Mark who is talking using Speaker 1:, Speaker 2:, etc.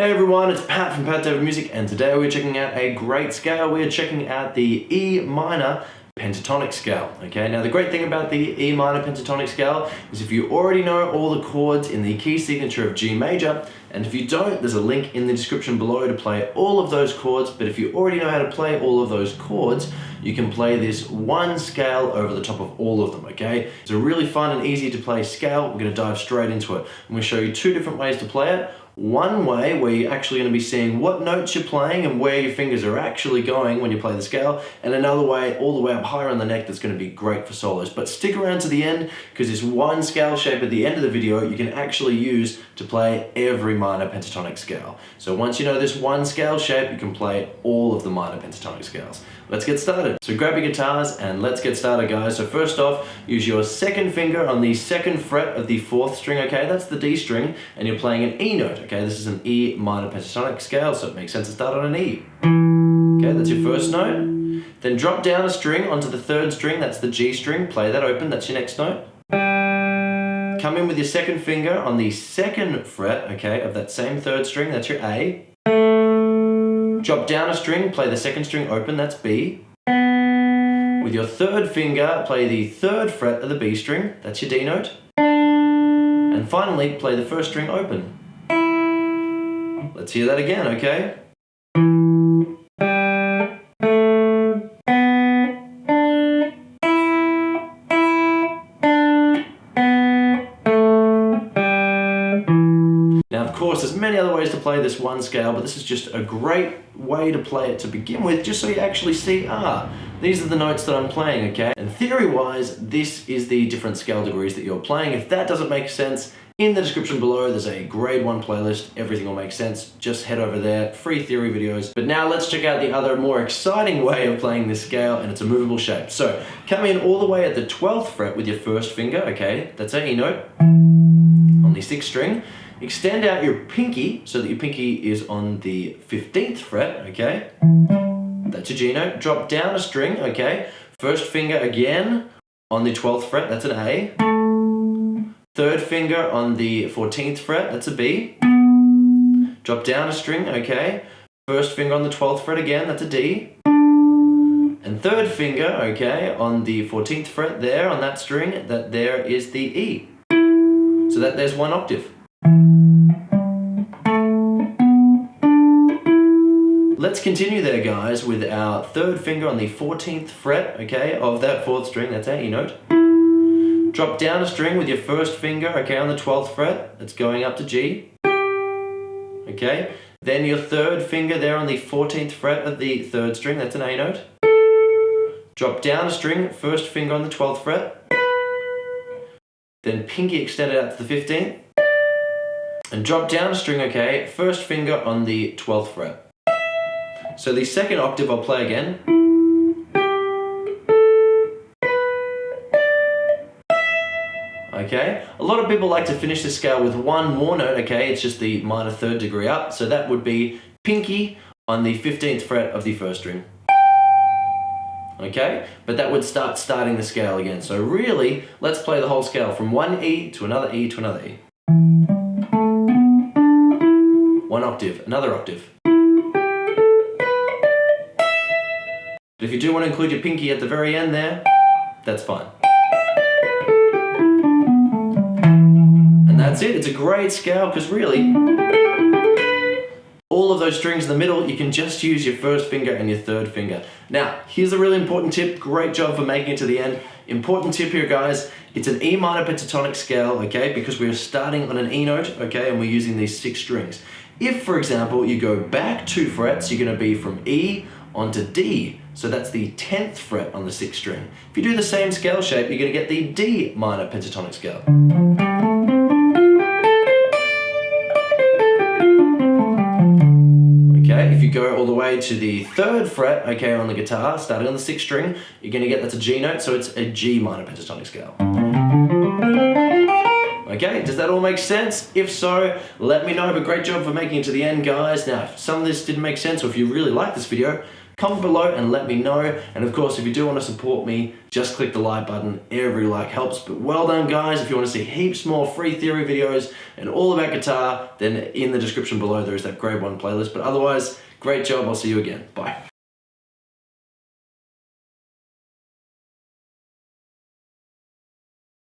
Speaker 1: Hey everyone, it's Pat from patdavidmusic, and today we're checking out a great scale. We're checking out the E minor pentatonic scale. Okay, now the great thing about the E minor pentatonic scale is if you already know all the chords in the key signature of G major, and if you don't, there's a link in the description below to play all of those chords, but if you already know how to play all of those chords, you can play this one scale over the top of all of them, okay? It's a really fun and easy to play scale. We're gonna dive straight into it. I'm gonna show you two different ways to play it. One way where you're actually going to be seeing what notes you're playing and where your fingers are actually going when you play the scale, and another way all the way up higher on the neck that's going to be great for solos. But stick around to the end, because this one scale shape at the end of the video you can actually use to play every minor pentatonic scale. So once you know this one scale shape, you can play all of the minor pentatonic scales. Let's get started. So grab your guitars and let's get started, guys. So first off, use your second finger on the second fret of the fourth string, okay? That's the D string, and you're playing an E note, okay? This is an E minor pentatonic scale, so it makes sense to start on an E. Okay, that's your first note. Then drop down a string onto the third string, that's the G string. Play that open, that's your next note. Come in with your second finger on the second fret, okay, of that same third string, that's your A. Drop down a string, play the second string open, that's B. With your third finger, play the third fret of the B string, that's your D note. And finally, play the first string open. Let's hear that again, okay? Now, of course, there's many other ways to play this one scale, but this is just a great way to play it to begin with, just so you actually see, these are the notes that I'm playing, okay? And theory-wise, this is the different scale degrees that you're playing. If that doesn't make sense, in the description below, there's a grade 1 playlist. Everything will make sense. Just head over there, free theory videos. But now let's check out the other more exciting way of playing this scale, and it's a movable shape. So come in all the way at the 12th fret with your first finger, okay? That's an E note on the 6th string. Extend out your pinky so that your pinky is on the 15th fret, okay? That's your G note. Drop down a string, okay? First finger again on the 12th fret, that's an A. Third finger on the 14th fret, that's a B. Drop down a string, okay? First finger on the 12th fret again, that's a D. And third finger, okay, on the 14th fret there, on that string, that there is the E. So that there's one octave. Let's continue there, guys, with our third finger on the 14th fret, okay, of that fourth string, that's our E note. Drop down a string with your first finger, okay, on the 12th fret, that's going up to G. Okay, then your third finger there on the 14th fret of the third string, that's an A note. Drop down a string, first finger on the 12th fret. Then pinky extended out to the 15th. And drop down a string, okay, first finger on the 12th fret. So the second octave I'll play again. Okay, a lot of people like to finish the scale with one more note, okay, it's just the minor third degree up, so that would be pinky on the 15th fret of the first string. Okay, but that would starting the scale again. So really, let's play the whole scale from one E to another E to another E. One octave, another octave. But if you do want to include your pinky at the very end there, that's fine. And that's it. It's a great scale because really, all of those strings in the middle, you can just use your first finger and your third finger. Now, here's a really important tip. Great job for making it to the end. Important tip here, guys. It's an E minor pentatonic scale, okay, because we're starting on an E note, okay, and we're using these 6 strings. If, for example, you go back 2 frets, you're going to be from E onto D. So that's the 10th fret on the 6th string. If you do the same scale shape, you're going to get the D minor pentatonic scale. Okay, if you go all the way to the 3rd fret, okay, on the guitar, starting on the 6th string, you're going to get that's a G note, so it's a G minor pentatonic scale. Okay, does that all make sense? If so, let me know. But great job for making it to the end, guys. Now, if some of this didn't make sense, or if you really like this video, comment below and let me know. And of course, if you do want to support me, just click the like button. Every like helps. But well done, guys. If you want to see heaps more free theory videos and all about guitar, then in the description below there is that grade 1 playlist. But otherwise, great job. I'll see you again. Bye.